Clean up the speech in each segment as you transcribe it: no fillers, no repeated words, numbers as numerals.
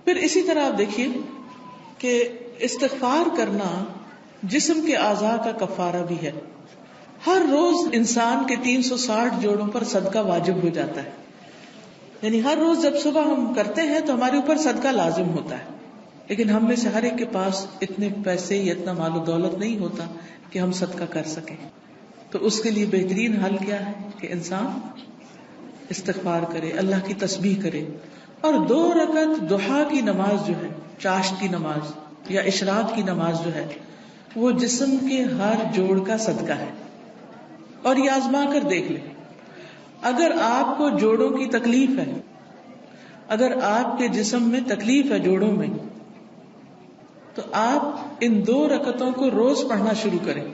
پھر اسی طرح آپ دیکھیے کہ استغفار کرنا جسم کے اعضاء کا کفارہ بھی ہے. ہر روز انسان کے 360 جوڑوں پر صدقہ واجب ہو جاتا ہے. یعنی ہر روز جب صبح ہم کرتے ہیں تو ہمارے اوپر صدقہ لازم ہوتا ہے. لیکن ہم میں سے ہر ایک کے پاس اتنے پیسے یا اتنا مال و دولت نہیں ہوتا کہ ہم صدقہ کر سکیں. تو اس کے لیے بہترین حل کیا ہے کہ انسان استغفار کرے, اللہ کی تسبیح کرے, اور 2 رکعت ضحیٰ کی نماز جو ہے, چاشت کی نماز یا اشراق کی نماز جو ہے, وہ جسم کے ہر جوڑ کا صدقہ ہے. اور یہ آزما کر دیکھ لیں, اگر آپ کو جوڑوں کی تکلیف ہے, اگر آپ کے جسم میں تکلیف ہے جوڑوں میں, تو آپ ان 2 رکعتوں کو روز پڑھنا شروع کریں.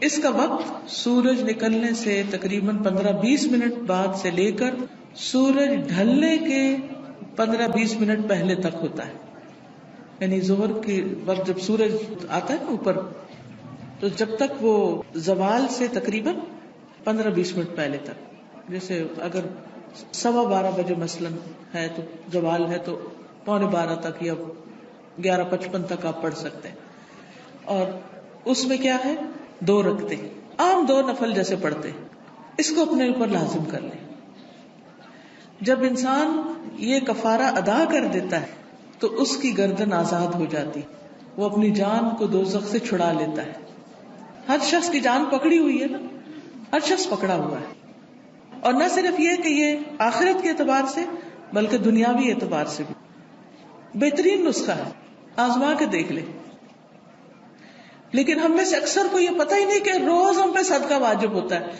اس کا وقت سورج نکلنے سے تقریباً 15-20 منٹ بعد سے لے کر سورج ڈھلنے کے 15-20 منٹ پہلے تک ہوتا ہے. یعنی ظہر کے وقت جب سورج آتا ہے اوپر, تو جب تک وہ زوال سے تقریباً 15-20 منٹ پہلے تک, جیسے اگر 12:15 بجے مثلاً ہے تو زوال ہے تو 11:45 تک یا 11:55 تک آپ پڑھ سکتے ہیں. اور اس میں کیا ہے, 2 رکعتیں عام 2 نفل جیسے پڑھتے, اس کو اپنے اوپر لازم کر لیں. جب انسان یہ کفارہ ادا کر دیتا ہے تو اس کی گردن آزاد ہو جاتی, وہ اپنی جان کو دوزخ سے چھڑا لیتا ہے. ہر شخص کی جان پکڑی ہوئی ہے نا, ہر شخص پکڑا ہوا ہے. اور نہ صرف یہ کہ یہ آخرت کے اعتبار سے بلکہ دنیاوی اعتبار سے بھی بہترین نسخہ ہے, آزما کے دیکھ لیں. لیکن ہم میں سے اکثر کو یہ پتہ ہی نہیں کہ روز ہم پہ صدقہ واجب ہوتا ہے.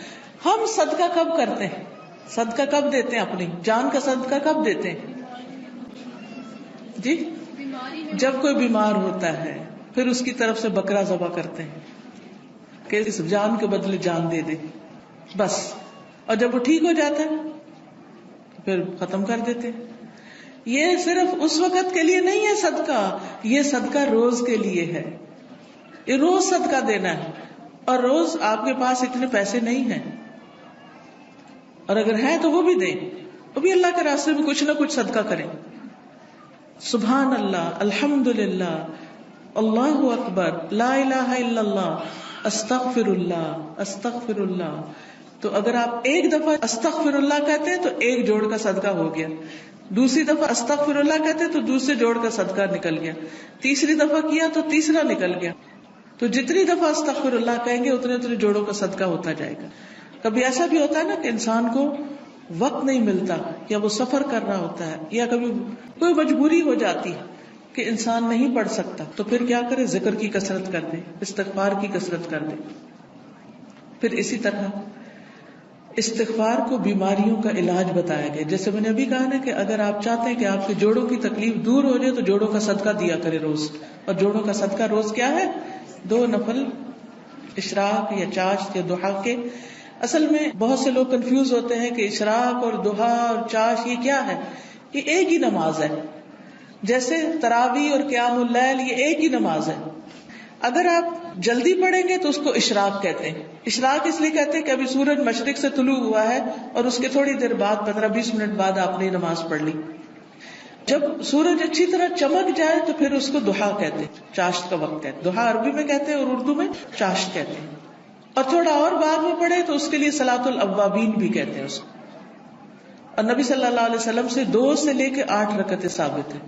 ہم صدقہ کب کرتے ہیں, صدقہ کب دیتے ہیں, اپنی جان کا صدقہ کب دیتے ہیں جی؟ جب کوئی بیمار ہوتا ہے پھر اس کی طرف سے بکرا ذبح کرتے ہیں کہ اس جان کے بدلے جان دے دے, بس. اور جب وہ ٹھیک ہو جاتا ہے پھر ختم کر دیتے ہیں. یہ صرف اس وقت کے لیے نہیں ہے صدقہ, یہ صدقہ روز کے لیے ہے. یہ روز صدقہ دینا ہے, اور روز آپ کے پاس اتنے پیسے نہیں ہیں, اور اگر ہیں تو وہ بھی دیں, وہ بھی اللہ کے راستے میں کچھ نہ کچھ صدقہ کریں. سبحان اللہ, الحمدللہ, اللہ اکبر, لا الہ الا اللہ, استغفر اللہ, استغفر اللہ. تو اگر آپ ایک دفعہ استغفر اللہ کہتے ہیں تو 1 جوڑ کا صدقہ ہو گیا, دوسری دفعہ استغفر اللہ کہتے ہیں تو دوسرے جوڑ کا صدقہ نکل گیا, تیسری دفعہ کیا تو تیسرا نکل گیا. تو جتنی دفعہ استغفر اللہ کہیں گے اتنے جوڑوں کا صدقہ ہوتا جائے گا. کبھی ایسا بھی ہوتا ہے نا کہ انسان کو وقت نہیں ملتا, یا وہ سفر کر رہا ہوتا ہے, یا کبھی کوئی مجبوری ہو جاتی ہے کہ انسان نہیں پڑھ سکتا, تو پھر کیا کرے, ذکر کی کثرت کر دے, استغفار کی کثرت کر دے. پھر اسی طرح استغفار کو بیماریوں کا علاج بتایا گیا. جیسے میں نے ابھی کہا نا کہ اگر آپ چاہتے ہیں کہ آپ کے جوڑوں کی تکلیف دور ہو جائے تو جوڑوں کا صدقہ دیا کرے روز. اور جوڑوں کا صدقہ روز کیا ہے, 2 نفل اشراق یا چاشت یا ضحیٰ کے. اصل میں بہت سے لوگ کنفیوز ہوتے ہیں کہ اشراق اور ضحیٰ اور چاشت یہ کیا ہے. یہ ایک ہی نماز ہے, جیسے تراویح اور قیام اللیل یہ ایک ہی نماز ہے. اگر آپ جلدی پڑھیں گے تو اس کو اشراق کہتے ہیں. اشراق اس لیے کہتے ہیں کہ ابھی سورج مشرق سے طلوع ہوا ہے اور اس کے تھوڑی دیر بعد 15-20 منٹ بعد آپ نے نماز پڑھ لی. جب سورج اچھی طرح چمک جائے تو پھر اس کو ضحیٰ کہتے ہیں, چاشت کا وقت ہے. ضحیٰ عربی میں کہتے ہیں اور اردو میں چاشت کہتے ہیں. اور تھوڑا اور بعد میں پڑھے تو اس کے لیے صلاۃ الاوابین بھی کہتے ہیں اس کو. اور نبی صلی اللہ علیہ وسلم سے 2 سے لے کے 8 رکعتیں ثابت ہیں.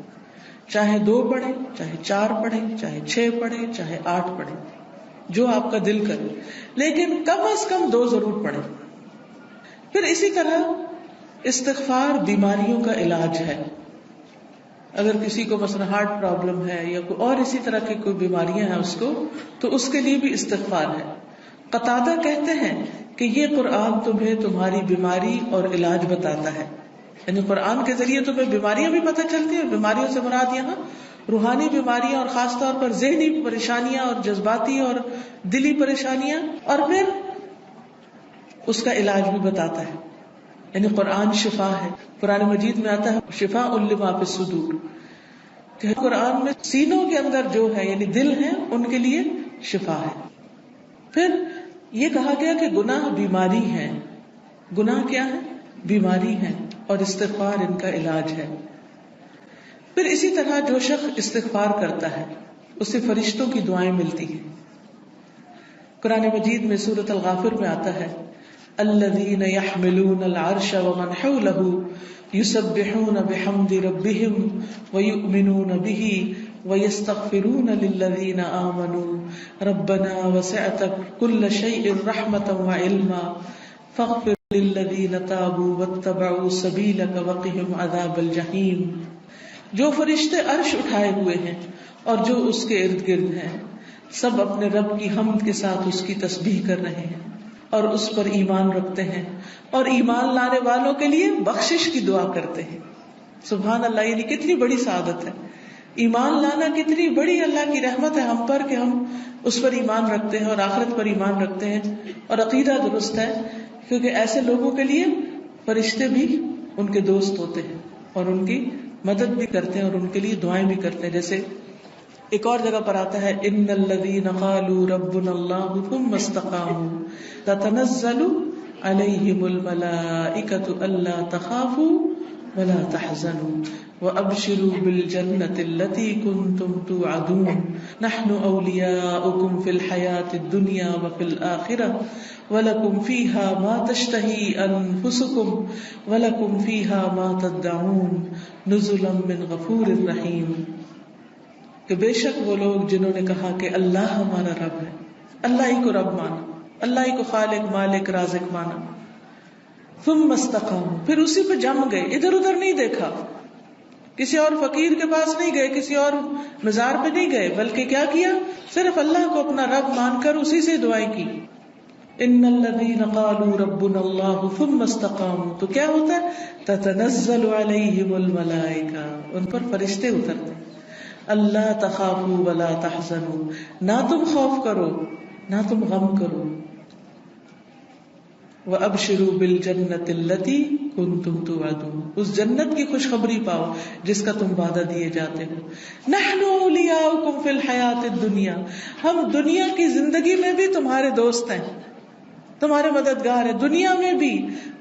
چاہے 2 پڑھیں, چاہے 4 پڑھیں, چاہے 6 پڑھیں, چاہے 8 پڑھیں, جو آپ کا دل کرے, لیکن کم از کم 2 ضرور پڑھیں. پھر اسی طرح استغفار بیماریوں کا علاج ہے. اگر کسی کو مثلا ہارٹ پرابلم ہے یا کوئی اور اسی طرح کی کوئی بیماریاں ہیں اس کو, تو اس کے لیے بھی استغفار ہے. قتادہ کہتے ہیں کہ یہ قرآن تمہیں تمہاری بیماری اور علاج بتاتا ہے. یعنی قرآن کے ذریعے تمہیں بیماریاں بھی پتہ چلتی ہیں. بیماریوں سے مراد یہاں روحانی بیماریاں اور خاص طور پر ذہنی پریشانیاں اور جذباتی اور دلی پریشانیاں, اور پھر اس کا علاج بھی بتاتا ہے. یعنی قرآن شفا ہے. قرآن مجید میں آتا ہے شفاء لما فی الصدور, کہ قرآن میں سینوں کے اندر جو ہے یعنی دل ہیں ان کے لیے شفا ہے. پھر یہ کہا گیا کہ گناہ بیماری ہیں. گناہ کیا ہے؟ بیماری ہیں, اور استغفار ان کا علاج ہے. پھر اسی طرح جو شخص استغفار کرتا ہے اسے فرشتوں کی دعائیں ملتی ہیں. قرآن مجید میں سورۃ الغافر میں آتا ہے الذین یحملون العرش ومن حولہ یسبحون بحمد ربہم ویؤمنون بہ ویستغفرون للذین آمنوا ربنا وسعت کل شیء رحمۃ وعلما فاغفر للذین تابوا واتبعوا سبیلک وقہم عذاب الجحیم. جو فرشتے عرش اٹھائے ہوئے ہیں اور جو اس کے ارد گرد ہیں سب اپنے رب کی حمد کے ساتھ اس کی تسبیح کر رہے ہیں اور اس پر ایمان رکھتے ہیں اور ایمان لانے والوں کے لیے بخشش کی دعا کرتے ہیں. سبحان اللہ، یعنی کتنی بڑی سعادت ہے. ایمان لانا کتنی بڑی اللہ کی رحمت ہے ہم پر کہ ہم اس پر ایمان رکھتے ہیں اور آخرت پر ایمان رکھتے ہیں اور عقیدہ درست ہے، کیونکہ ایسے لوگوں کے لیے فرشتے بھی ان کے دوست ہوتے ہیں اور ان کی مدد بھی کرتے ہیں اور ان کے لیے دعائیں بھی کرتے ہیں. جیسے ایک اور جگہ پر آتا ہے ان الذین قالوا ربنا اللہ ثم استقاموا تتنزل علیہم الملائکۃ الا تخافوا ولا تحزنوا وابشروا بالجنۃ التي كنتم توعدون نحن اولیاؤکم فی الحیاۃ الدنیا وفی الآخرۃ ولکم فیہا ما تشتہی انفسکم ولکم فیہا ما تدعون نزلا من غفور رحیم. کہ بے شک وہ لوگ جنہوں نے کہا کہ اللہ ہمارا رب ہے، اللہ ہی کو رب مانا، اللہ ہی کو خالق مالک رازق مانا، ثم استقاموا، پھر اسی پہ جم گئے، ادھر ادھر نہیں دیکھا، کسی اور فقیر کے پاس نہیں گئے، کسی اور مزار پہ نہیں گئے، بلکہ کیا کیا؟ صرف اللہ کو اپنا رب مان کر اسی سے دعائیں کی. ان الذین قالوا ربنا اللہ ثم استقاموا، تو کیا ہوتا ہے؟ تتنزل علیہم الملائکہ، ان پر فرشتے اترتے ہیں. اللہ تخافوا ولا تحزنوا، نہ تم خوف کرو نہ تم غم کرو. وابشروا بالجنۃ التي كنتم توعدون، اس جنت کی خوشخبری پاؤ جس کا تم وعدہ دیے جاتے ہو. نحن اولیاؤکم فی الحیاۃ الدنیا، ہم دنیا کی زندگی میں بھی تمہارے دوست ہیں، تمہارے مددگار ہیں، دنیا میں بھی،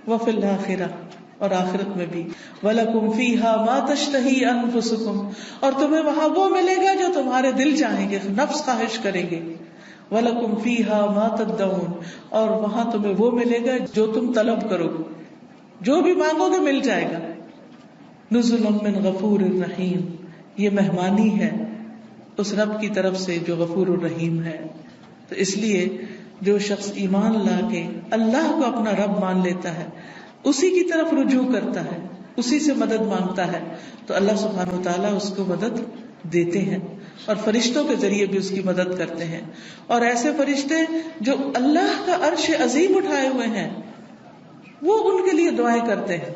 وفی الآخرہ، اور آخرت میں بھی. وَلَكُمْ فِيهَا مَا تَشْتَهِي أَنفُسُكُمْ، اور تمہیں وہاں وہ ملے گا جو تمہارے دل چاہیں گے، نفس خواہش کریں گے. وَلَكُمْ فِيهَا مَا تَدَّعُونَ، اور وہاں تمہیں وہ ملے گا جو تم طلب کرو گے، جو بھی مانگو گے مل جائے گا. نُزُلًا مِّن غَفُورٍ رَحِيمٍ، یہ مہمانی ہے اس رب کی طرف سے جو غفور الرحیم ہے. تو اس لیے جو شخص ایمان لا کے اللہ کو اپنا رب مان لیتا ہے، اسی کی طرف رجوع کرتا ہے، اسی سے مدد مانگتا ہے، تو اللہ سبحانہ و تعالیٰ اس کو مدد دیتے ہیں اور فرشتوں کے ذریعے بھی اس کی مدد کرتے ہیں. اور ایسے فرشتے جو اللہ کا عرش عظیم اٹھائے ہوئے ہیں وہ ان کے لیے دعائیں کرتے ہیں.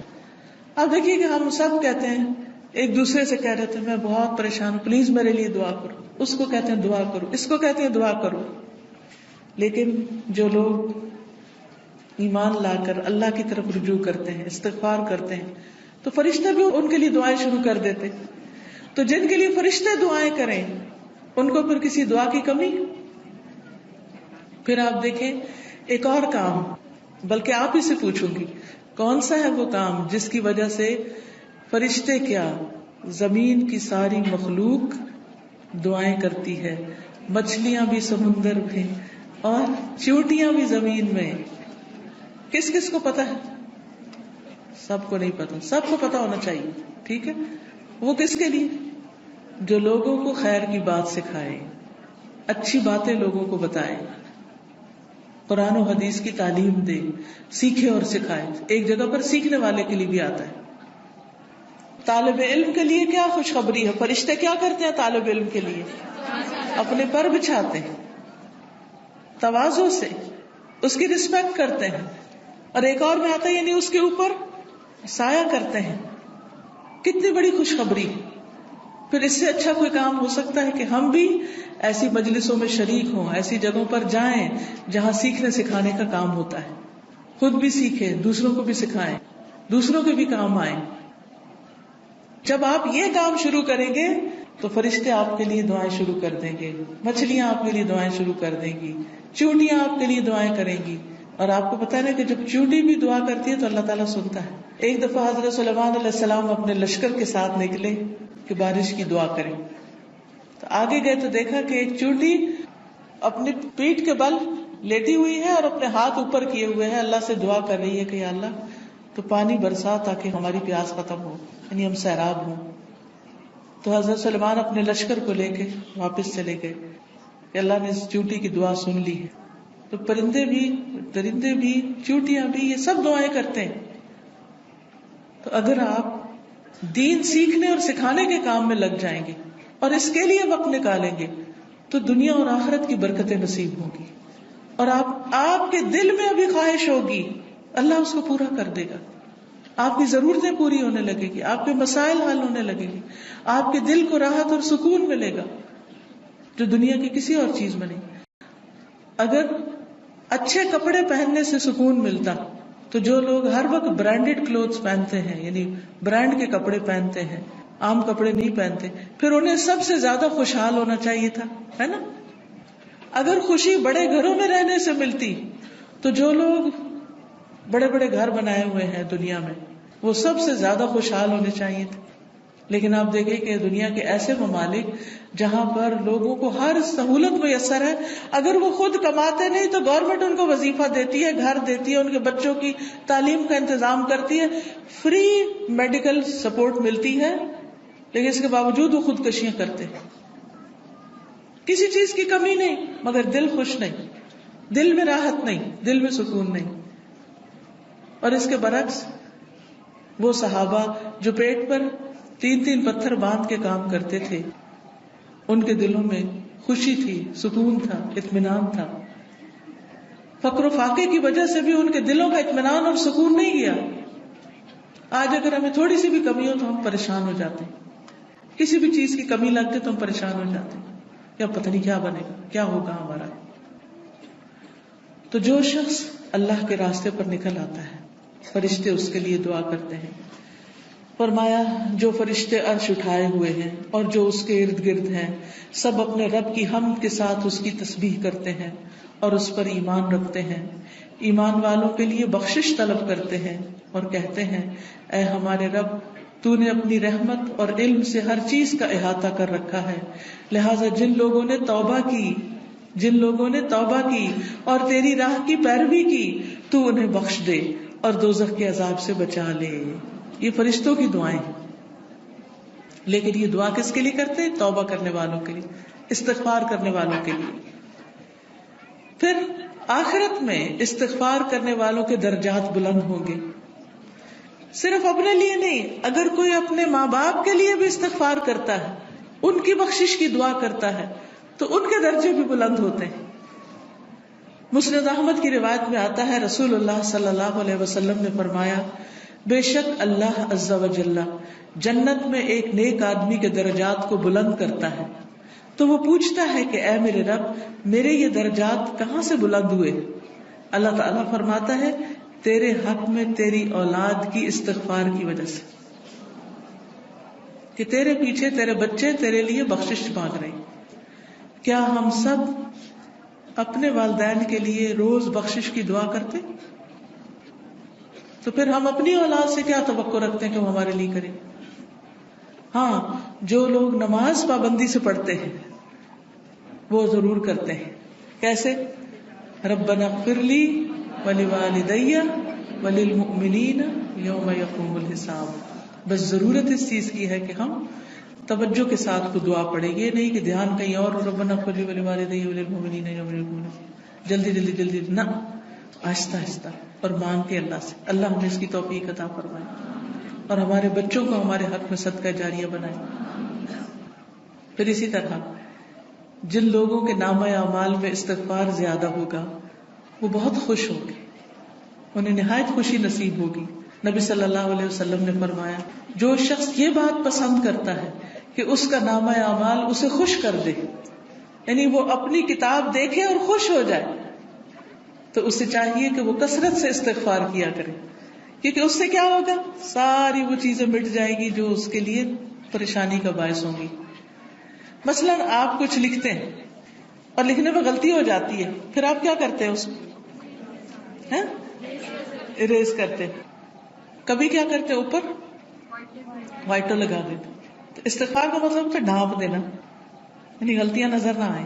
اب دیکھیے کہ ہم سب کہتے ہیں، ایک دوسرے سے کہہ رہے تھے میں بہت پریشان ہوں، پلیز میرے لیے دعا کرو، اس کو کہتے ہیں دعا کرو، اس کو کہتے ہیں دعا کرو. لیکن جو لوگ ایمان لا کر اللہ کی طرف رجوع کرتے ہیں، استغفار کرتے ہیں، تو فرشتے بھی ان کے لیے دعائیں شروع کر دیتے. تو جن کے لیے فرشتے دعائیں کریں ان کو پھر کسی دعا کی کمی؟ پھر آپ دیکھیں ایک اور کام، بلکہ آپ ہی سے پوچھوں گی کون سا ہے وہ کام جس کی وجہ سے فرشتے کیا زمین کی ساری مخلوق دعائیں کرتی ہے، مچھلیاں بھی سمندر میں اور چیونٹیاں بھی زمین میں. کس کس کو پتا ہے؟ سب کو نہیں پتا، سب کو پتا ہونا چاہیے. ٹھیک ہے، وہ کس کے لیے؟ جو لوگوں کو خیر کی بات سکھائے، اچھی باتیں لوگوں کو بتائے، قرآن و حدیث کی تعلیم دے، سیکھے اور سکھائے. ایک جگہ پر سیکھنے والے کے لیے بھی آتا ہے. طالب علم کے لیے کیا خوشخبری ہے؟ فرشتے کیا کرتے ہیں طالب علم کے لیے؟ اپنے پر بچھاتے ہیں، تواضع سے اس کی رسپیکٹ کرتے ہیں. اور ایک اور میں آتا ہے یعنی اس کے اوپر سایہ کرتے ہیں. کتنی بڑی خوشخبری. پھر اس سے اچھا کوئی کام ہو سکتا ہے کہ ہم بھی ایسی مجلسوں میں شریک ہوں، ایسی جگہوں پر جائیں جہاں سیکھنے سکھانے کا کام ہوتا ہے. خود بھی سیکھیں، دوسروں کو بھی سکھائیں، دوسروں کے بھی کام آئیں. جب آپ یہ کام شروع کریں گے تو فرشتے آپ کے لیے دعائیں شروع کر دیں گے، مچھلیاں آپ کے لیے دعائیں شروع کر دیں گی، چونٹیاں آپ کے لیے دعائیں کریں گی، اور آپ کو پتا ہے نا کہ جب چونٹی بھی دعا کرتی ہے تو اللہ تعالیٰ سنتا ہے. ایک دفعہ حضرت سلیمان علیہ السلام اپنے لشکر کے ساتھ نکلے کہ بارش کی دعا کریں. تو آگے گئے تو دیکھا کہ ایک چونٹی اپنی پیٹھ کے بل لیٹی ہوئی ہے اور اپنے ہاتھ اوپر کیے ہوئے ہیں، اللہ سے دعا کر رہی ہے کہ یا اللہ تو پانی برسا تاکہ ہماری پیاس ختم ہو، یعنی ہم سیراب ہوں. تو حضرت سلیمان اپنے لشکر کو لے کے واپس چلے گئے کہ اللہ نے اس چونٹی کی دعا سن لی ہے. تو پرندے بھی، درندے بھی، چونٹیاں بھی، یہ سب دعائیں کرتے ہیں. تو اگر آپ دین سیکھنے اور سکھانے کے کام میں لگ جائیں گے اور اس کے لیے وقت نکالیں گے تو دنیا اور آخرت کی برکتیں نصیب ہوں گی. اور آپ کے دل میں ابھی خواہش ہوگی، اللہ اس کو پورا کر دے گا. آپ کی ضرورتیں پوری ہونے لگے گی، آپ کے مسائل حل ہونے لگے گی، آپ کے دل کو راحت اور سکون ملے گا جو دنیا کی کسی اور چیز میں نہیں. اگر اچھے کپڑے پہننے سے سکون ملتا تو جو لوگ ہر وقت برانڈیڈ کلوتھز پہنتے ہیں، یعنی برانڈ کے کپڑے پہنتے ہیں، عام کپڑے نہیں پہنتے، پھر انہیں سب سے زیادہ خوشحال ہونا چاہیے تھا، ہے نا؟ اگر خوشی بڑے گھروں میں رہنے سے ملتی تو جو لوگ بڑے بڑے گھر بنائے ہوئے ہیں دنیا میں وہ سب سے زیادہ خوشحال ہونے چاہیے تھے. لیکن آپ دیکھیں کہ دنیا کے ایسے ممالک جہاں پر لوگوں کو ہر سہولت میسر ہے، اگر وہ خود کماتے نہیں تو گورنمنٹ ان کو وظیفہ دیتی ہے، گھر دیتی ہے، ان کے بچوں کی تعلیم کا انتظام کرتی ہے، فری میڈیکل سپورٹ ملتی ہے، لیکن اس کے باوجود وہ خودکشیاں کرتے ہیں. کسی چیز کی کمی نہیں مگر دل خوش نہیں، دل میں راحت نہیں، دل میں سکون نہیں. اور اس کے برعکس وہ صحابہ جو پیٹ پر 3 پتھر باندھ کے کام کرتے تھے، ان کے دلوں میں خوشی تھی، سکون تھا، اطمینان تھا. فقر و فاقے کی وجہ سے بھی ان کے دلوں کا اطمینان اور سکون نہیں گیا. آج اگر ہمیں تھوڑی سی بھی کمی ہو تو ہم پریشان ہو جاتے ہیں، کسی بھی چیز کی کمی لگتے تو ہم پریشان ہو جاتے ہیں، یا پتہ نہیں کیا بنے گا، کیا ہوگا ہمارا. تو جو شخص اللہ کے راستے پر نکل آتا ہے فرشتے اس کے لیے دعا کرتے ہیں. فرمایا جو فرشتے عرش اٹھائے ہوئے ہیں اور جو اس کے ارد گرد ہیں سب اپنے رب کی حمد کے ساتھ اس کی تسبیح کرتے ہیں اور اس پر ایمان رکھتے ہیں. ایمان والوں کے لیے بخشش طلب کرتے ہیں اور کہتے ہیں اے ہمارے رب، تو نے اپنی رحمت اور علم سے ہر چیز کا احاطہ کر رکھا ہے، لہٰذا جن لوگوں نے توبہ کی اور تیری راہ کی پیروی کی تو انہیں بخش دے اور دوزخ کے عذاب سے بچا لے. یہ فرشتوں کی دعائیں ہیں، لیکن یہ دعا کس کے لیے کرتے ہیں؟ توبہ کرنے والوں کے لیے، استغفار کرنے والوں کے لیے. پھر آخرت میں استغفار کرنے والوں کے درجات بلند ہوں گے. صرف اپنے لیے نہیں، اگر کوئی اپنے ماں باپ کے لیے بھی استغفار کرتا ہے، ان کی بخشش کی دعا کرتا ہے تو ان کے درجے بھی بلند ہوتے ہیں. مسند احمد کی روایت میں آتا ہے رسول اللہ صلی اللہ علیہ وسلم نے فرمایا بے شک اللہ عز و جل جنت میں ایک نیک آدمی کے درجات کو بلند کرتا ہے تو وہ پوچھتا ہے کہ اے میرے رب، میرے یہ درجات کہاں سے بلند ہوئے؟ اللہ تعالیٰ فرماتا ہے تیرے حق میں تیری اولاد کی استغفار کی وجہ سے، کہ تیرے پیچھے تیرے بچے تیرے لیے بخشش مانگ رہے ہیں. کیا ہم سب اپنے والدین کے لیے روز بخشش کی دعا کرتے؟ تو پھر ہم اپنی اولاد سے کیا توقع رکھتے ہیں کہ وہ ہمارے لیے کرے؟ ہاں، جو لوگ نماز پابندی سے پڑھتے ہیں وہ ضرور کرتے ہیں. کیسے؟ ربنا اغفر لی ولوالدی وللمؤمنین یوم یقوم الحساب. بس ضرورت اس چیز کی ہے کہ ہم توجہ کے ساتھ کو دعا پڑھیں گے، نہیں کہ دھیان کہیں اور، ربنا اغفر لی ولوالدی وللمؤمنین یوم یقوم الحساب، جلدی نہ، آہستہ آہستہ اور مانگ کے اللہ سے. اللہ ہمیں اس کی توفیق عطا فرمائے اور ہمارے بچوں کو ہمارے حق میں صدقہ جاریہ بنائے. پھر اسی طرح جن لوگوں کے نامہ اعمال میں استغفار زیادہ ہوگا وہ بہت خوش ہوں گے، انہیں نہایت خوشی نصیب ہوگی. نبی صلی اللہ علیہ وسلم نے فرمایا جو شخص یہ بات پسند کرتا ہے کہ اس کا نامہ اعمال اسے خوش کر دے، یعنی وہ اپنی کتاب دیکھے اور خوش ہو جائے، تو اسے چاہیے کہ وہ کثرت سے استغفار کیا کرے، کیونکہ اس سے کیا ہوگا؟ ساری وہ چیزیں مٹ جائیں گی جو اس کے لیے پریشانی کا باعث ہوں گی. مثلا آپ کچھ لکھتے ہیں اور لکھنے میں غلطی ہو جاتی ہے، پھر آپ کیا کرتے ہیں؟ اس ہیں اریز کرتے. کبھی کیا کرتے اوپر وائٹر لگا دیتے. تو استغفار کا مطلب تو ڈھانپ دینا، یعنی غلطیاں نظر نہ آئیں.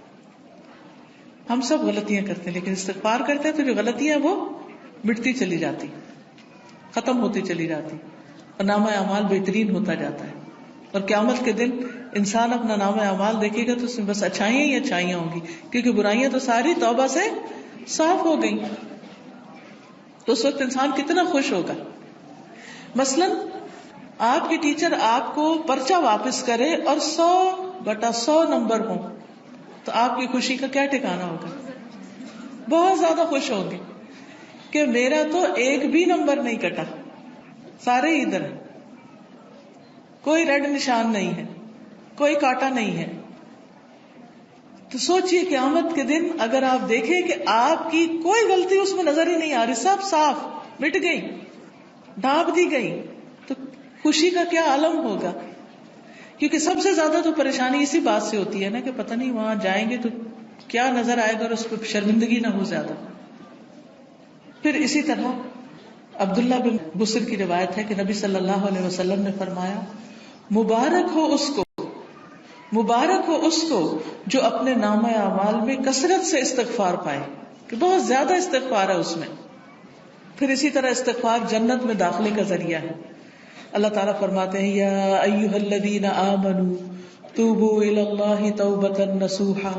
ہم سب غلطیاں کرتے ہیں لیکن استغفار کرتے ہیں تو جو غلطیاں وہ مٹتی چلی جاتی، ختم ہوتی چلی جاتی اور نامہ اعمال بہترین ہوتا جاتا ہے. اور قیامت کے دن انسان اپنا نامہ اعمال دیکھے گا تو اس میں بس اچھائیاں ہی اچھائیاں ہوں گی، کیونکہ برائیاں تو ساری توبہ سے صاف ہو گئی. تو اس وقت انسان کتنا خوش ہوگا. مثلاً آپ کے ٹیچر آپ کو پرچہ واپس کرے اور 100/100 نمبر ہوں تو آپ کی خوشی کا کیا ٹھکانا ہوگا؟ بہت زیادہ خوش ہوں گے کہ میرا تو ایک بھی نمبر نہیں کٹا، سارے ہی ادھر ہیں، کوئی ریڈ نشان نہیں ہے، کوئی کاٹا نہیں ہے. تو سوچئے قیامت کے دن اگر آپ دیکھیں کہ آپ کی کوئی غلطی اس میں نظر ہی نہیں آ رہی، سب صاف مٹ گئی، ڈھانپ دی گئی، تو خوشی کا کیا عالم ہوگا. کیونکہ سب سے زیادہ تو پریشانی اسی بات سے ہوتی ہے نا کہ پتہ نہیں وہاں جائیں گے تو کیا نظر آئے گا اور اس پہ شرمندگی نہ ہو زیادہ. پھر اسی طرح عبداللہ بن بصر کی روایت ہے کہ نبی صلی اللہ علیہ وسلم نے فرمایا، مبارک ہو اس کو جو اپنے نامہ اعمال میں کثرت سے استغفار پائے، کہ بہت زیادہ استغفار ہے اس میں. پھر اسی طرح استغفار جنت میں داخلے کا ذریعہ ہے. اللہ تعالیٰ فرماتے ہیں، یا ایھا الذین آمنوا توبوا الی اللہ توبۃ نصوحا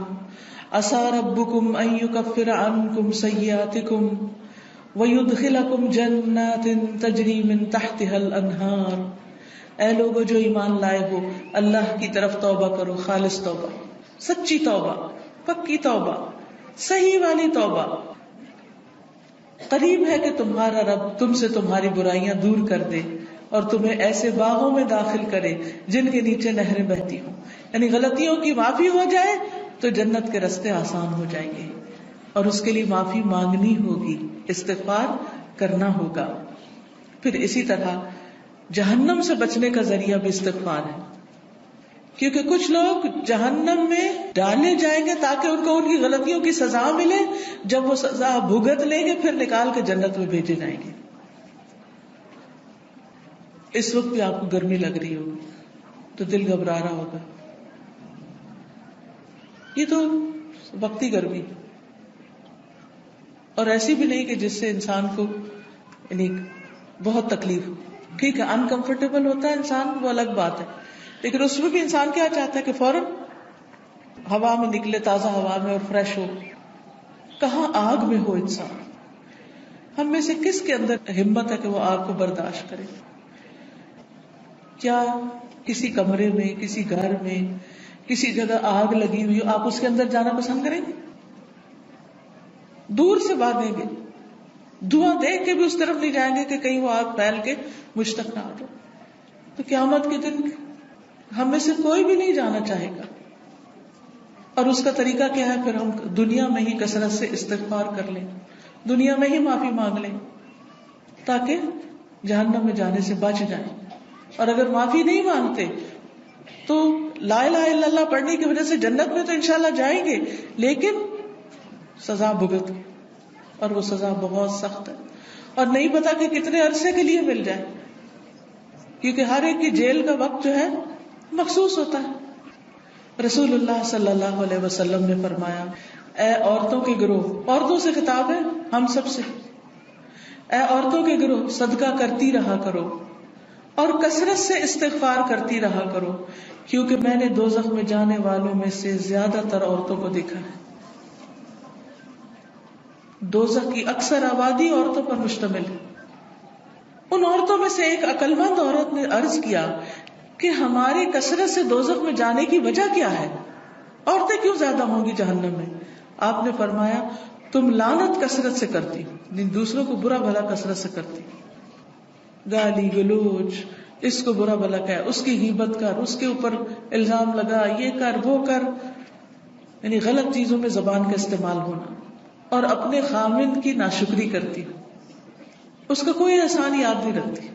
عسى ربکم ان یکفر عنکم سیئاتکم وَيُدْخِلَكُمْ جَنَّاتٍ تَجْرِي مِن تَحْتِهَا الْأَنْهَارُ. اے لوگو جو ایمان لائے ہو، اللہ کی طرف توبہ کرو، خالص توبہ، سچی توبہ، پکی توبہ، صحیح والی توبہ. قریب ہے کہ تمہارا رب تم سے تمہاری برائیاں دور کر دے اور تمہیں ایسے باغوں میں داخل کرے جن کے نیچے نہریں بہتی ہوں. یعنی غلطیوں کی معافی ہو جائے تو جنت کے راستے آسان ہو جائیں گے، اور اس کے لیے معافی مانگنی ہوگی، استغفار کرنا ہوگا. پھر اسی طرح جہنم سے بچنے کا ذریعہ بھی استغفار ہے، کیونکہ کچھ لوگ جہنم میں ڈالے جائیں گے تاکہ ان کو ان کی غلطیوں کی سزا ملے. جب وہ سزا بھگت لیں گے پھر نکال کے جنت میں بھیجے جائیں گے. اس وقت بھی آپ کو گرمی لگ رہی ہوگی تو دل گھبرا رہا ہوگا. یہ تو وقتی گرمی، اور ایسی بھی نہیں کہ جس سے انسان کو یعنی بہت تکلیف ہو. ٹھیک ہے انکمفرٹیبل ہوتا ہے انسان، وہ الگ بات ہے، لیکن اس میں بھی انسان کیا چاہتا ہے کہ فوراً ہوا میں نکلے، تازہ ہوا میں، اور فریش ہو. کہاں آگ میں ہو انسان. ہم میں سے کس کے اندر ہمت ہے کہ وہ آگ کو برداشت کرے؟ کیا کسی کمرے میں، کسی گھر میں، کسی جگہ آگ لگی ہوئی آپ اس کے اندر جانا پسند کریں گے؟ دور سے بھاگیں گے، دھواں دیکھ کے بھی اس طرف نہیں جائیں گے کہ کہیں وہ آگ پھیل کے مجھ تک نہ آ جائے. تو قیامت کے دن ہم میں سے کوئی بھی نہیں جانا چاہے گا. اور اس کا طریقہ کیا ہے؟ پھر ہم دنیا میں ہی کثرت سے استغفار کر لیں، دنیا میں ہی معافی مانگ لیں تاکہ جہنم میں جانے سے بچ جائیں. اور اگر معافی نہیں مانگتے تو لا الہ الا اللہ پڑھنے کی وجہ سے جنت میں تو انشاءاللہ جائیں گے، لیکن سزا بھگت، اور وہ سزا بہت سخت ہے اور نہیں پتا کہ کتنے عرصے کے لیے مل جائے، کیونکہ ہر ایک کی جیل کا وقت جو ہے مخصوص ہوتا ہے. رسول اللہ صلی اللہ علیہ وسلم نے فرمایا، اے عورتوں کے گروہ، عورتوں سے خطاب ہے ہم سب سے، اے عورتوں کے گروہ صدقہ کرتی رہا کرو اور کثرت سے استغفار کرتی رہا کرو، کیونکہ میں نے دوزخ میں جانے والوں میں سے زیادہ تر عورتوں کو دیکھا ہے. دوزخ کی اکثر آبادی عورتوں پر مشتمل ہے. ان عورتوں میں سے ایک عقل مند عورت نے عرض کیا کہ ہماری کثرت سے دوزخ میں جانے کی وجہ کیا ہے؟ عورتیں کیوں زیادہ ہوں گی جہنم میں؟ آپ نے فرمایا، تم لعنت کثرت سے کرتی، دوسروں کو برا بھلا کثرت سے کرتی، گالی گلوچ، اس کو برا بھلا کہہ، اس کی غیبت کر، اس کے اوپر الزام لگا، یہ کر وہ کر، یعنی غلط چیزوں میں زبان کا استعمال ہونا، اور اپنے خامند کی ناشکری کرتی، اس کا کوئی احسان یاد نہیں رکھتی،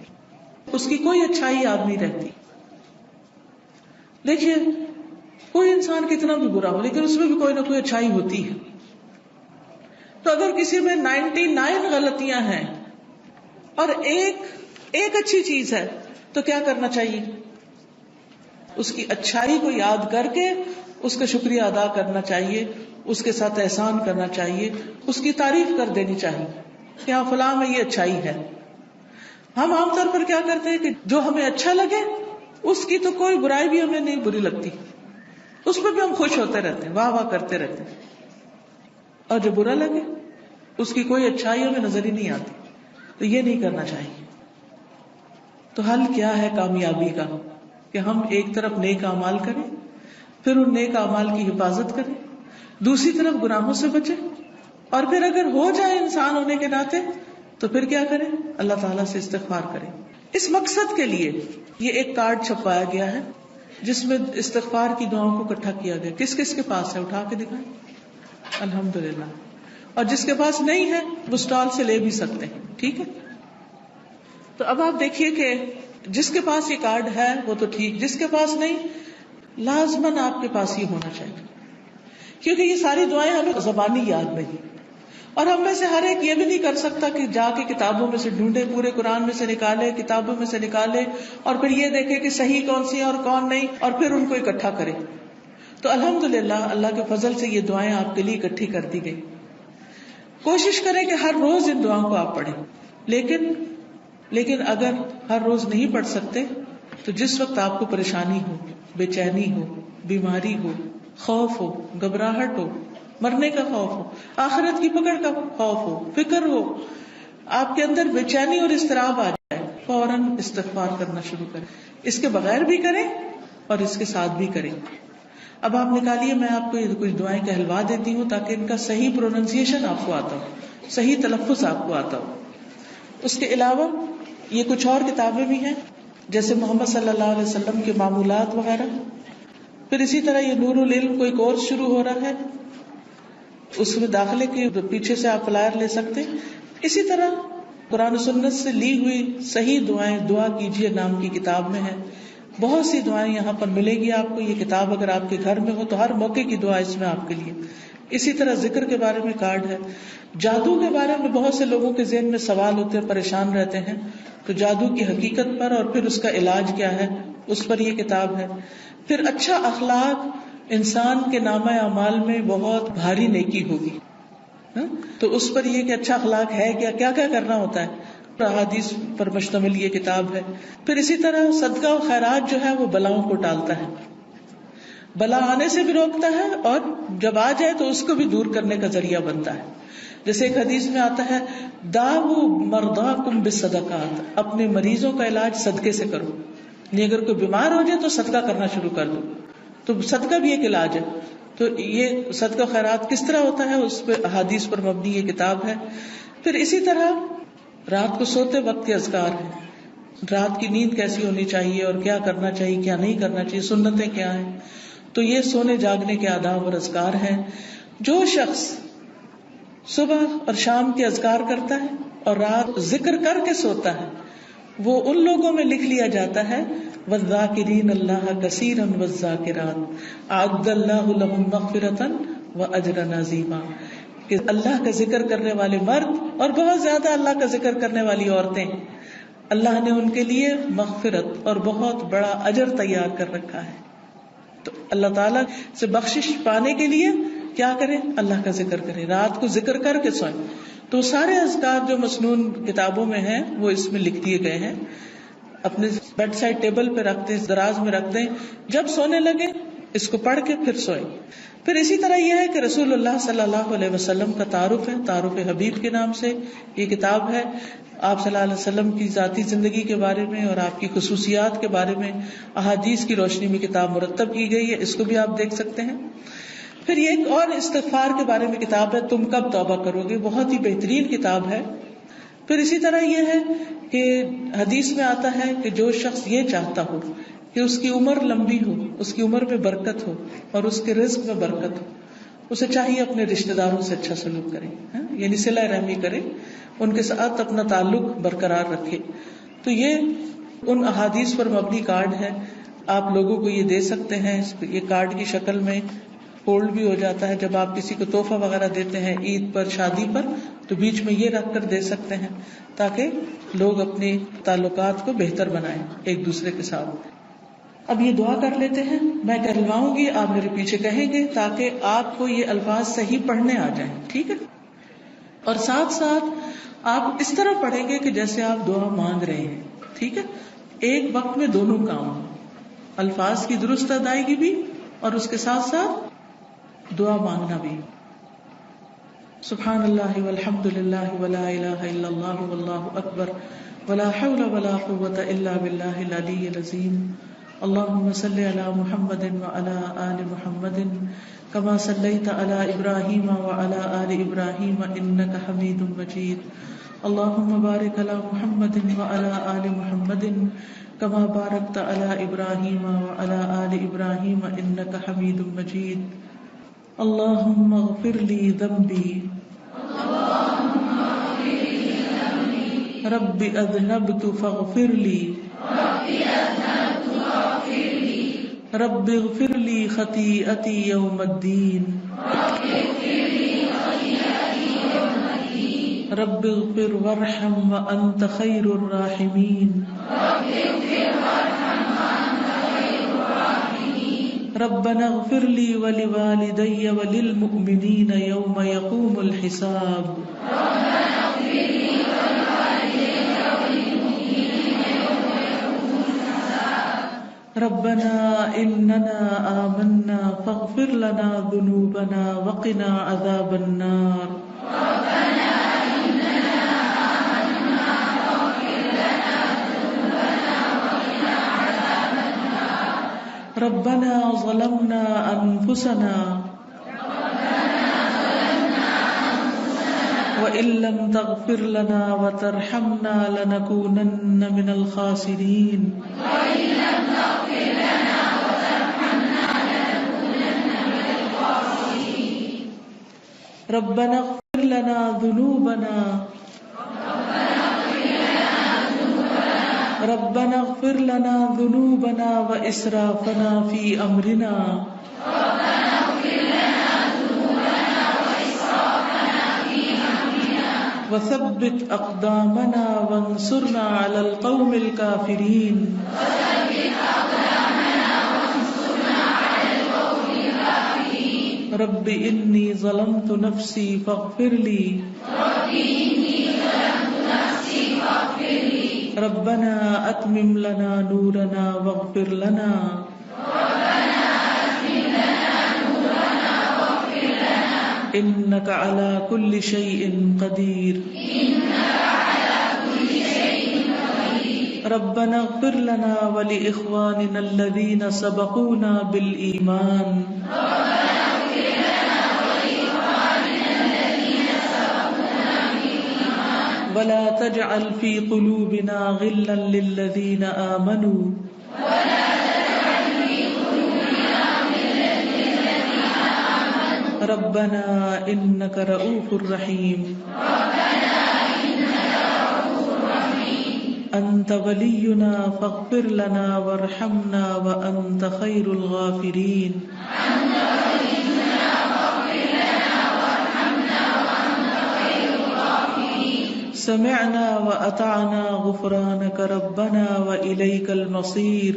اس کی کوئی اچھائی یاد نہیں رہتی. دیکھیے کوئی انسان کتنا بھی برا ہو لیکن اس میں بھی کوئی نہ کوئی اچھائی ہوتی ہے. تو اگر کسی میں 99 غلطیاں ہیں اور ایک اچھی چیز ہے تو کیا کرنا چاہیے؟ اس کی اچھائی کو یاد کر کے اس کا شکریہ ادا کرنا چاہیے، اس کے ساتھ احسان کرنا چاہیے، اس کی تعریف کر دینی چاہیے کہ ہاں فلاں میں یہ اچھائی ہے۔ ہم عام طور پر کیا کرتے ہیں کہ جو ہمیں اچھا لگے اس کی تو کوئی برائی بھی ہمیں نہیں بری لگتی، اس پہ بھی ہم خوش ہوتے رہتے ہیں، واہ واہ کرتے رہتے ہیں، اور جو برا لگے اس کی کوئی اچھائی ہمیں نظر ہی نہیں آتی۔ تو یہ نہیں کرنا چاہیے۔ تو حل کیا ہے کامیابی کا؟ کہ ہم ایک طرف نیک اعمال کریں، پھر ان نیک اعمال کی حفاظت کریں، دوسری طرف گناہوں سے بچیں، اور پھر اگر ہو جائے انسان ہونے کے ناطے تو پھر کیا کریں؟ اللہ تعالیٰ سے استغفار کریں۔ اس مقصد کے لیے یہ ایک کارڈ چھپوایا گیا ہے جس میں استغفار کی دعاؤں کو اکٹھا کیا گیا۔ کس کس کے پاس ہے؟ اٹھا کے دکھائیں۔ الحمدللہ۔ اور جس کے پاس نہیں ہے وہ اسٹال سے لے بھی سکتے ہیں، ٹھیک ہے؟ تو اب آپ دیکھیے کہ جس کے پاس یہ کارڈ ہے وہ تو ٹھیک، جس کے پاس نہیں لازماً آپ کے پاس ہی ہونا چاہیے، کیونکہ یہ ساری دعائیں ہمیں زبانی یاد نہیں، اور ہم میں سے ہر ایک یہ بھی نہیں کر سکتا کہ جا کے کتابوں میں سے ڈھونڈے، پورے قرآن میں سے نکالے، کتابوں میں سے نکالے، اور پھر یہ دیکھے کہ صحیح کون سی ہے اور کون نہیں، اور پھر ان کو اکٹھا کرے۔ تو الحمدللہ اللہ کے فضل سے یہ دعائیں آپ کے لیے اکٹھی کر دی گئی۔ کوشش کریں کہ ہر روز ان دعاؤں کو آپ پڑھیں، لیکن اگر ہر روز نہیں پڑھ سکتے تو جس وقت آپ کو پریشانی ہو، بے چینی ہو، بیماری ہو، خوف ہو، گھبراہٹ ہو، مرنے کا خوف ہو، آخرت کی پکڑ کا خوف ہو، فکر ہو، آپ کے اندر بے چینی اور اضطراب آ جائے، فوراً استغفار کرنا شروع کریں۔ اس کے بغیر بھی کریں اور اس کے ساتھ بھی کریں۔ اب آپ نکالیے، میں آپ کو یہ کچھ دعائیں کہلوا دیتی ہوں تاکہ ان کا صحیح پروننسیشن آپ کو آتا ہو، صحیح تلفظ آپ کو آتا ہو۔ اس کے علاوہ یہ کچھ اور کتابیں بھی ہیں جیسے محمد صلی اللہ علیہ وسلم کے معمولات وغیرہ، پھر اسی طرح یہ نور العلم کوئی کورس شروع ہو رہا ہے، اس میں داخلے کے پیچھے سے آپ فلائر لے سکتے ہیں۔ اسی طرح قرآن و سنت سے لی ہوئی صحیح دعائیں دعا کیجیے نام کی کتاب میں ہے، بہت سی دعائیں یہاں پر ملے گی آپ کو۔ یہ کتاب اگر آپ کے گھر میں ہو تو ہر موقع کی دعا اس میں آپ کے لیے۔ اسی طرح ذکر کے بارے میں کارڈ ہے۔ جادو کے بارے میں بہت سے لوگوں کے ذہن میں سوال ہوتے ہیں، پریشان رہتے ہیں، تو جادو کی حقیقت پر اور پھر اس کا علاج کیا ہے اس پر یہ کتاب ہے۔ پھر اچھا اخلاق انسان کے نامہ اعمال میں بہت بھاری نیکی ہوگی، تو اس پر یہ کہ اچھا اخلاق ہے کیا کیا کرنا ہوتا ہے، احادیث پر مشتمل یہ کتاب ہے۔ پھر اسی طرح صدقہ و خیرات جو ہے وہ بلاؤں کو ٹالتا ہے، بلا آنے سے بھی روکتا ہے، اور جب آ جائے تو اس کو بھی دور کرنے کا ذریعہ بنتا ہے۔ جیسے ایک حدیث میں آتا ہے داؤ مرضاکم بالصدقات، اپنے مریضوں کا علاج صدقے سے کرو، یعنی اگر کوئی بیمار ہو جائے تو صدقہ کرنا شروع کر دو، تو صدقہ بھی ایک علاج ہے۔ تو یہ صدقہ خیرات کس طرح ہوتا ہے اس پہ احادیث پر مبنی یہ کتاب ہے۔ پھر اسی طرح رات کو سوتے وقت کے اذکار ہیں، رات کی نیند کیسی ہونی چاہیے اور کیا کرنا چاہیے کیا نہیں کرنا چاہیے، سنتیں کیا ہیں، تو یہ سونے جاگنے کے آداب اور اذکار ہیں۔ جو شخص صبح اور شام کے اذکار کرتا ہے اور رات ذکر کر کے سوتا ہے وہ ان لوگوں میں لکھ لیا جاتا ہے والذاکرین اللہ کثیرا والذاکرات اعد اللہ لهم مغفرۃ واجرا عظیما، کہ اللہ کا ذکر کرنے والے مرد اور بہت زیادہ اللہ کا ذکر کرنے والی عورتیں، اللہ نے ان کے لیے مغفرت اور بہت بڑا اجر تیار کر رکھا ہے۔ تو اللہ تعالیٰ سے بخشش پانے کے لیے کیا کریں؟ اللہ کا ذکر کریں، رات کو ذکر کر کے سوئیں۔ تو سارے اذکار جو مسنون کتابوں میں ہیں وہ اس میں لکھ دیے گئے ہیں، اپنے بیڈ سائڈ ٹیبل پہ رکھ دیں، دراز میں رکھ دیں، جب سونے لگے اس کو پڑھ کے پھر سوئیں۔ پھر اسی طرح یہ ہے کہ رسول اللہ صلی اللہ علیہ وسلم کا تعارف ہے، تعارف حبیب کے نام سے یہ کتاب ہے۔ آپ صلی اللہ علیہ وسلم کی ذاتی زندگی کے بارے میں اور آپ کی خصوصیات کے بارے میں احادیث کی روشنی میں کتاب مرتب کی گئی ہے، اس کو بھی آپ دیکھ سکتے ہیں۔ پھر یہ ایک اور استغفار کے بارے میں کتاب ہے، تم کب توبہ کرو گے، بہت ہی بہترین کتاب ہے۔ پھر اسی طرح یہ ہے کہ حدیث میں آتا ہے کہ جو شخص یہ چاہتا ہو کہ اس کی عمر لمبی ہو، اس کی عمر میں برکت ہو اور اس کے رزق میں برکت ہو، اسے چاہیے اپنے رشتہ داروں سے اچھا سلوک کرے، یعنی صلہ رحمی کرے، ان کے ساتھ اپنا تعلق برقرار رکھے۔ تو یہ ان احادیث پر مبنی کارڈ ہے، آپ لوگوں کو یہ دے سکتے ہیں، یہ کارڈ کی شکل میں فولڈ بھی ہو جاتا ہے. جب آپ کسی کو تحفہ وغیرہ دیتے ہیں عید پر, شادی پر, تو بیچ میں یہ رکھ کر دے سکتے ہیں تاکہ لوگ اپنے تعلقات کو بہتر بنائیں ایک دوسرے کے ساتھ. اب یہ دعا کر لیتے ہیں, میں کہلواؤں گی, آپ میرے پیچھے کہیں گے تاکہ آپ کو یہ الفاظ صحیح پڑھنے آ جائیں, ٹھیک ہے؟ اور ساتھ ساتھ آپ اس طرح پڑھیں گے کہ جیسے آپ دعا مانگ رہے ہیں, ٹھیک ہے؟ ایک وقت میں دونوں کام, الفاظ کی درست ادائیگی بھی اور اس کے ساتھ ساتھ دعا مانگنا بھی. سبحان اللہ والحمد للہ ولا الہ الا اللہ واللہ اکبر ولا حول ولا قوة الا باللہ العلی العظیم. اللہم صلی علی محمد وعلی آل محمد کما صلیت علی ابراہیم وعلی آل ابراہیم انک حمید مجید. اللہم بارک علی محمد وعلی آل محمد کما بارکت علی ابراہیم وعلی آل ابراہیم انک حمید مجید. اللہم اغفر لی ذنبی رب اذنبت فاغفر لی رب اغفر لی خطیئتی یوم الدین رب اغفر وارحم وانت خیر الراحمین ربنا اغفر لی ولوالدی وللمؤمنین یوم یقوم الحساب. ربنا اننا آمنا فاغفر لنا ذنوبنا وقنا عذاب النار. ربنا ظلمنا انفسنا وإن لم تغفر لنا وترحمنا لنكونن من الخاسرين. ربنا اغفر لنا ذنوبنا ربنا اغفر لنا ذنوبنا وإسرافنا في أمرنا وثبت أقدامنا وانصرنا على القوم الكافرين. رب إني ظلمت نفسي فاغفر لي ربنا أتمم لنا نورنا واغفر لنا إنك على كل شيء قدير. ربنا اغفر لنا ولإخواننا الذين سبقونا بالإيمان ولا تجعل في قلوبنا غلا للذين آمنوا ربنا إنك رؤوف رحيم. أنت ولينا فاغفر لنا وارحمنا وأنت خير الغافرين. سمعنا وأطعنا غفرانك ربنا وإليك المصير.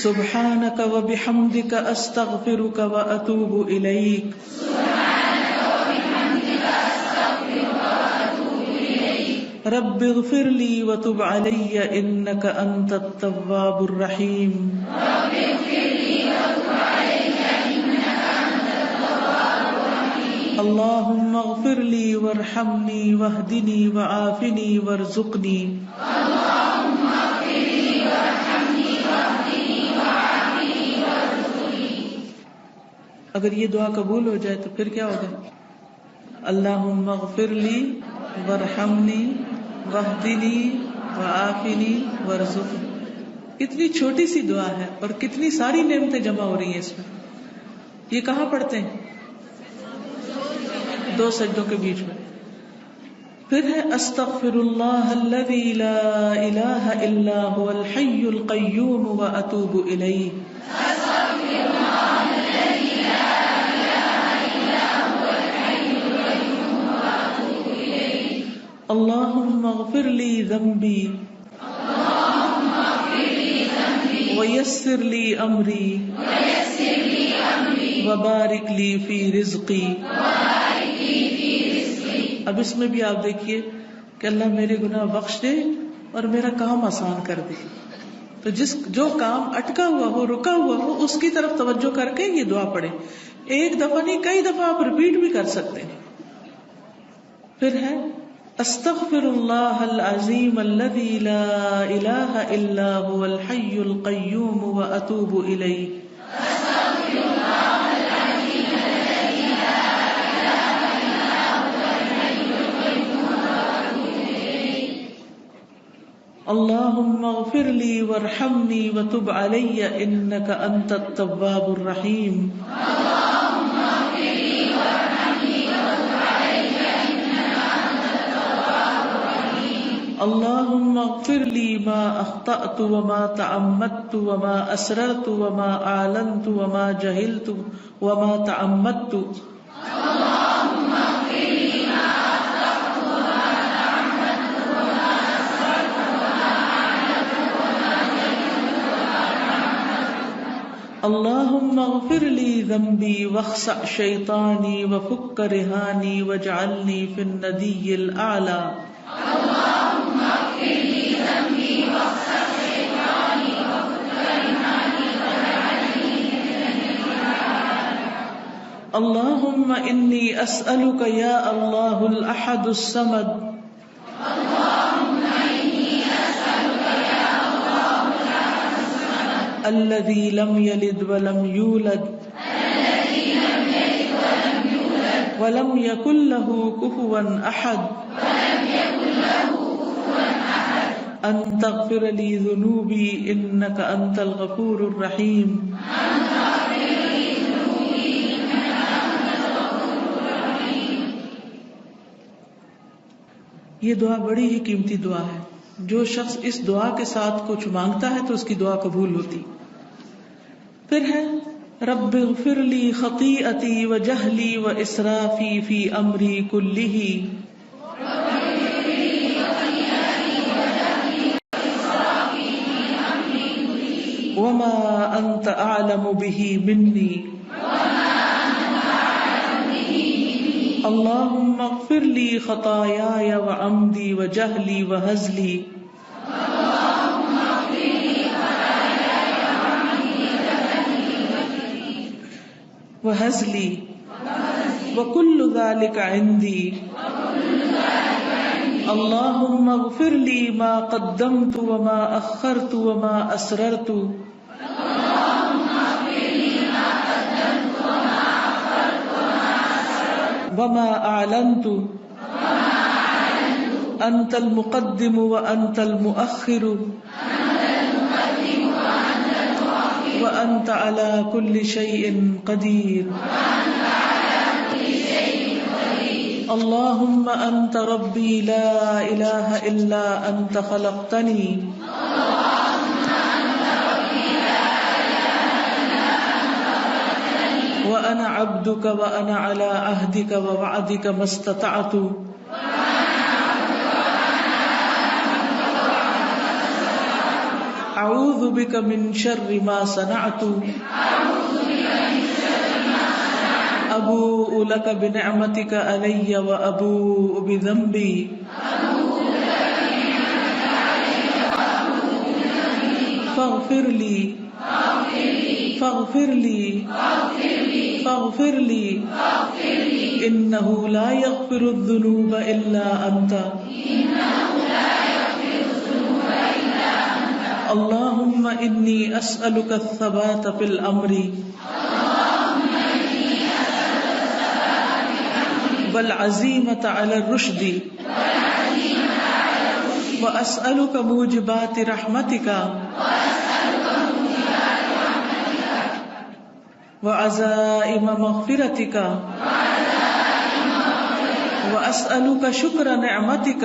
سبحانك وبحمدك أستغفرك وأتوب إليك. رب اغفر لي وتب علي إنك أنت التواب الرحيم. اللهم اغفر لي وارحمني واهدني وعافني وارزقني. اگر یہ دعا قبول ہو جائے تو پھر کیا ہوگا؟ اللہم اغفر لی وارحمنی واہدنی وعافنی وارزقنی. کتنی چھوٹی سی دعا ہے اور کتنی ساری نعمتیں جمع ہو رہی ہیں اس میں. یہ کہاں پڑھتے ہیں؟ 2 سجدوں کے بیچ میں. پھر ہے استغفر اللہ الذی لا الہ الا هو الحی القیوم واتوب الیہ. اللہم اغفر لی ذنبی ویسر لی امری وبارک لی فی رزقی. اب اس میں بھی آپ دیکھیے کہ اللہ میرے گناہ بخش دے اور میرا کام آسان کر دے. تو جو کام اٹکا ہوا ہو، رکا ہوا ہو، اس کی طرف توجہ کر کے یہ دعا پڑھیں. ایک دفعہ نہیں، کئی دفعہ آپ ریپیٹ بھی کر سکتے ہیں. پھر ہے استغفر اللہ العظیم الذی لا الہ الا هو الحی القیوم واتوب الیہ. اللہم اغفر لی وارحمنی وتب علی انک انت التواب الرحیم. اللہم اغفر لی ما اخطأت وما تعمدت وما اسررت وما اعلنت وما جہلت وما تعمدت. اللہم اغفر لی ذنبی واخسأ شیطانی وفک رہانی واجعلنی فی الندی الاعلی. اللہم اغفر لی ذنبی واخسأ شیطانی وفک رہانی واجعلنی فی الندی الاعلی. اللہم انی اسألک یا اللہ الاحد الصمد الذي لم يلد ولم يولد ولم يكن له كفوا أحد أن تغفر لي ذنوبي إنك أنت الغفور الرحيم. یہ دعا بڑی ہی قیمتی دعا ہے. جو شخص اس دعا کے ساتھ کچھ مانگتا ہے تو اس کی دعا قبول ہوتی. پھر ہے رب اغفر لی خطیئتی وجہلی واسرافی فی امری کلہ وما انت اعلم بہ منی. اللہم اغفر لی خطایای وعمدی وجہلی وہزلی وہزلی وکل ذلک عندی. اللہم اغفر لی ما قدمت وما اخرت وما اسررت وما اعلنت انت المقدم وانت المؤخر وانت على كل شيء قدير. اللهم انت ربي لا اله الا انت خلقتني وأنا عبدك وأنا على عهدك ووعدك ما استطعت. أعوذ بك من شر ما صنعت أبوء لك بنعمتك علي وأبوء بذنبي فاغفر لي فاغفر لي فاغفر لي إنه لا يغفر الذنوب إلا أنت. اللهم إني أسألك الثبات في الأمر والعزيمة على الرشد وأسألك موجبات رحمتك وعزائم مغفرتك وأسألك شكر نعمتك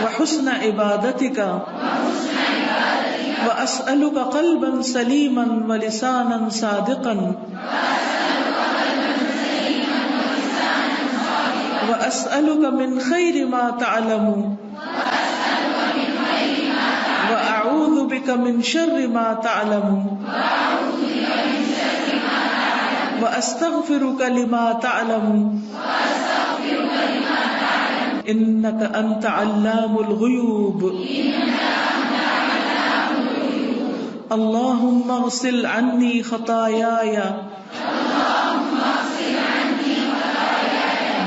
وحسن عبادتك وأسألك قلبا سليما ولسانا صادقا وأسألك من خير ما تعلم وأعوذ بك من شر ما تعلم وأستغفرك لما تعلم إنك أنت علام الغيوب اللهم اغسل عني خطاياي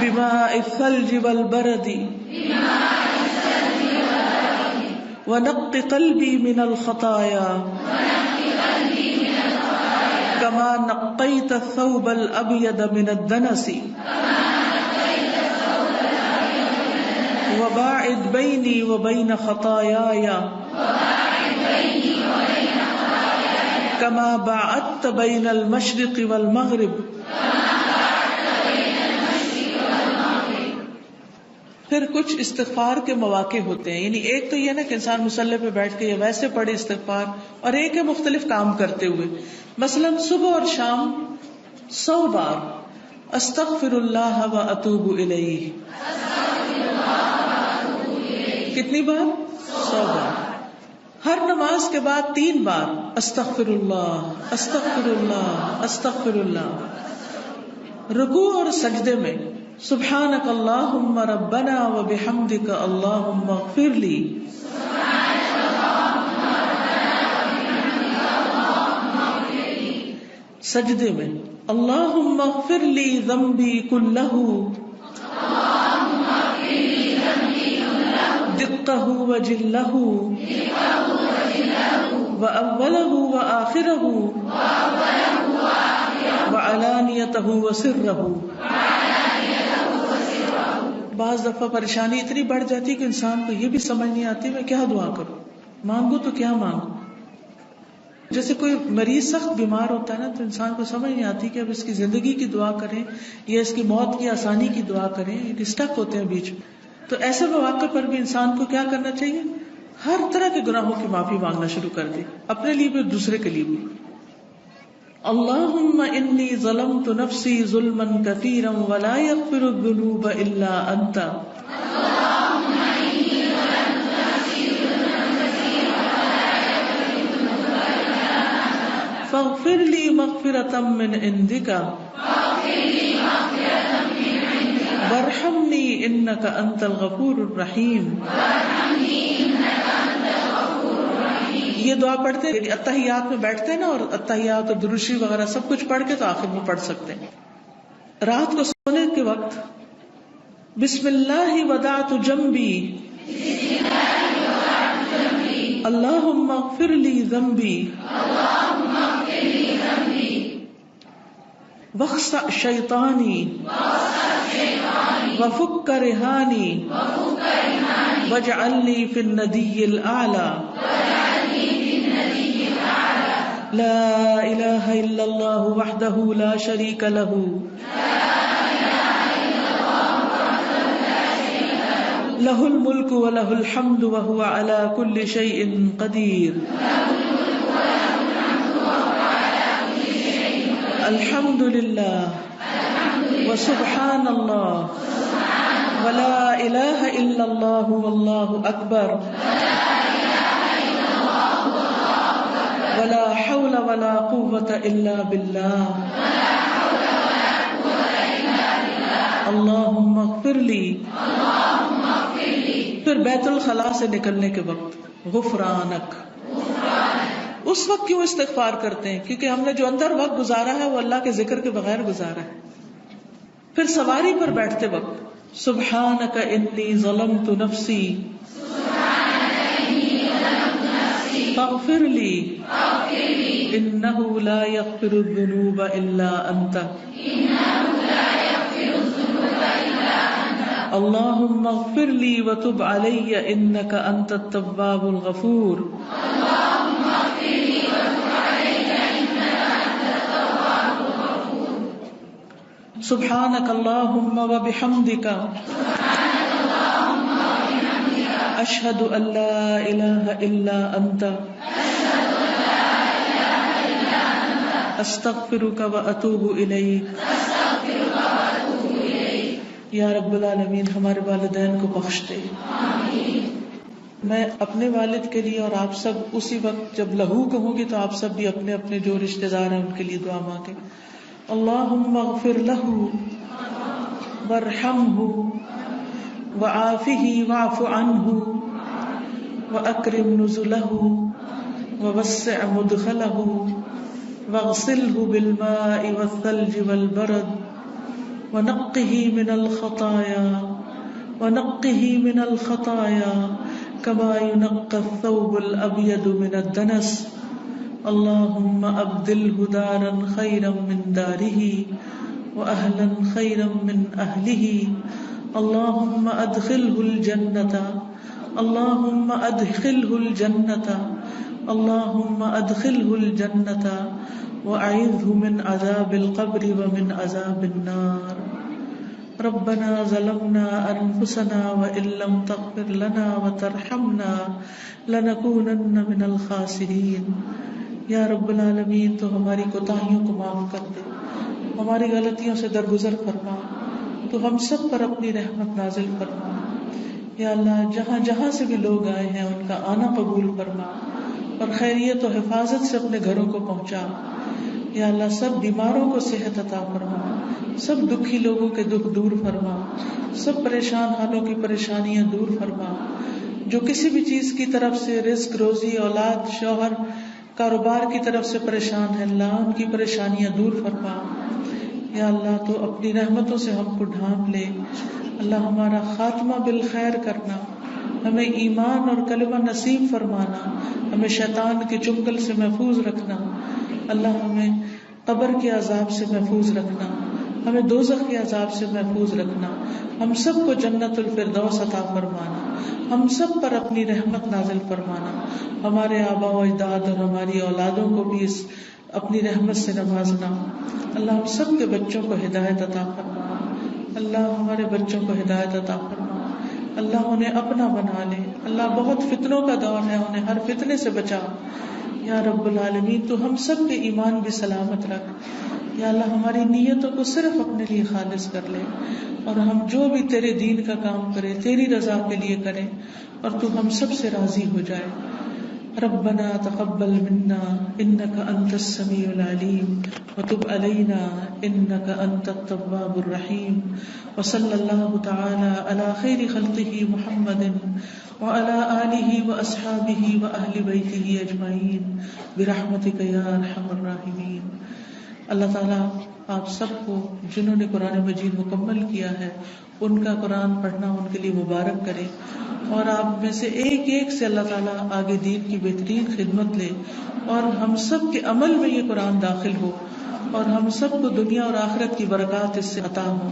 بماء الثلج والبرد ونق قلبي من الخطايا كما نقيت الثوب الأبيض من الدنس وباعد بيني وبين خطاياي كما باعدت بين المشرق والمغرب. پھر کچھ استغفار کے مواقع ہوتے ہیں، یعنی ایک تو یہ نا کہ انسان مصلی پہ بیٹھ کے یا ویسے پڑھے استغفار، اور ایک ہے مختلف کام کرتے ہوئے. مثلا صبح اور شام 100 بار استغفر اللہ و اتوب الیہ. کتنی بار؟ 100 بار. ہر نماز کے بعد 3 بار استغفر اللہ استغفر اللہ استغفر اللہ. رکوع اور سجدے میں سبحانک اللہم ربنا و بحمدک اللہم اغفر لی. سجدے میں اللہم اغفر لی ذنبی کلہ دقہ و جلہ و اولہ و آخرہ و علانیتہ و سرہ. بعض دفعہ پریشانی اتنی بڑھ جاتی کہ انسان کو یہ بھی سمجھ نہیں آتی میں کیا دعا کروں، مانگوں تو کیا مانگوں. جیسے کوئی مریض سخت بیمار ہوتا ہے نا تو انسان کو سمجھ نہیں آتی کہ اب اس کی زندگی کی دعا کریں یا اس کی موت کی آسانی کی دعا کریں، اسٹک ہوتے ہیں بیچ میں. تو ایسے مواقع پر بھی انسان کو کیا کرنا چاہیے؟ ہر طرح کے گناہوں کی معافی مانگنا شروع کر دے، اپنے لیے بھی دوسرے کے لیے بھی. اللہم انی ظلمت نفسی ظلما کثیرا ولا یغفر الذنوب الا انت فاغفر لی مغفرة من عندک وارحمنی انک انت الغفور الرحیم. یہ دعا پڑھتے ہیں اتحیات میں بیٹھتے ہیں نا، اور اتحیات اور درود شریف وغیرہ سب کچھ پڑھ کے تو آخر میں پڑھ سکتے ہیں. رات کو سونے کے وقت بسم اللہ ودعت جنبی اللہم اغفر لی ذنبی واخسأ شیطانی وفک رہانی واجعلنی فی الندی الاعلی. لا الہ الا اللہ وحدہ لا شریک لہ لہ الملک ولہ الحمد وہو علی کل شیء قدیر. الحمد للہ وسبحان اللہ ولا الہ الا اللہ واللہ اکبر ولا حول ولا قوة الا باللہ. اللہم اغفر لی. پھر بیت الخلاء سے نکلنے کے وقت غفرانک. اس وقت کیوں استغفار کرتے ہیں؟ کیونکہ ہم نے جو اندر وقت گزارا ہے وہ اللہ کے ذکر کے بغیر گزارا ہے. پھر سواری پر بیٹھتے وقت سبحانک انی ظلمت نفسی فاغفر لی انہ لا یغفر الذنوب الا انت اللہم اغفر لی وتب علی انک انت التواب الغفور. سبحانك اللهم وبحمدك أشهد أن لا إله إلا أنت استغفرك واتوب الیک. یا رب العالمین ہمارے والدین کو بخش دے. میں اپنے والد کے لیے اور آپ سب اسی وقت جب لہو کہوں گی تو آپ سب بھی اپنے اپنے جو رشتہ دار ہیں ان کے لیے دعا مانگے. اللہم اغفر لہ وارحمہ وعافہ واعف عنہ واکرم نزلہ ووسع مدخلہ واغسله بالماء والثلج والبرد ونقه من الخطايا كما ينقى الثوب الأبيض من الدنس. اللهم أبدله دارا خيرا من داره وأهلا خيرا من أهله. اللهم أدخله الجنة وأعذه من عذاب القبر ومن عذاب النار. ربنا ظلمنا أنفسنا وإن لم تغفر لنا وترحمنا لنكونن من الخاسرين. یا رب العالمین تو ہماری کوتاہیوں کو معاف کر دے، ہماری غلطیوں سے درگزر فرما، تو ہم سب پر اپنی رحمت نازل فرما. یا اللہ جہاں جہاں سے بھی لوگ آئے ہیں ان کا آنا قبول فرما اور خیریت و حفاظت سے اپنے گھروں کو پہنچا. یا اللہ سب بیماروں کو صحت عطا فرما، سب دکھی لوگوں کے دکھ دور فرما، سب پریشان حالوں کی پریشانیاں دور فرما. جو کسی بھی چیز کی طرف سے رزق، روزی، اولاد، شوہر، کاروبار کی طرف سے پریشان ہے اللہ ان کی پریشانیاں دور فرما. یا اللہ تو اپنی رحمتوں سے ہم کو ڈھانپ لے. اللہ ہمارا خاتمہ بالخیر کرنا، ہمیں ایمان اور کلمہ نصیب فرمانا، ہمیں شیطان کے چنگل سے محفوظ رکھنا. اللہ ہمیں قبر کے عذاب سے محفوظ رکھنا، ہمیں دوزخ کے عذاب سے محفوظ رکھنا. ہم سب کو جنت الفردوس عطا فرمانا، ہم سب پر اپنی رحمت نازل فرمانا. ہمارے آباء و اجداد اور ہماری اولادوں کو بھی اس اپنی رحمت سے نوازنا. اللہ ہم سب کے بچوں کو ہدایت عطا فرما. اللہ ہمارے بچوں کو ہدایت عطا فرما. اللہ انہیں اپنا بنا لے. اللہ بہت فتنوں کا دور ہے، انہیں ہر فتنے سے بچا. یا رب العالمین تو ہم سب کے ایمان بھی سلامت رکھ. یا اللہ ہماری نیتوں کو صرف اپنے لیے خالص کر لے اور ہم جو بھی تیرے دین کا کام کرے تیری رضا کے لیے کریں اور تو ہم سب سے راضی ہو جائے. ربنا تقبل منا انك انت السميع العليم وتب علينا انك انت التواب الرحيم. وصلى الله تعالى على خير خلقه محمد وعلى آله واصحابه واهل بيته اجمعين برحمتك يا ارحم الراحمين. اللہ تعالیٰ آپ سب کو جنہوں نے قرآن مجید مکمل کیا ہے ان کا قرآن پڑھنا ان کے لیے مبارک کرے اور آپ میں سے ایک ایک سے اللہ تعالیٰ آگے دین کی بہترین خدمت لے اور ہم سب کے عمل میں یہ قرآن داخل ہو اور ہم سب کو دنیا اور آخرت کی برکات اس سے عطا ہو.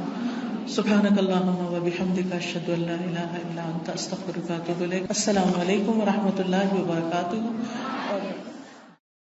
سبحانک اللہم وبحمدک اشہد ان لا الہ الا انت استغفرک واتوب الیک. السلام علیکم ورحمۃ اللہ وبرکاتہ.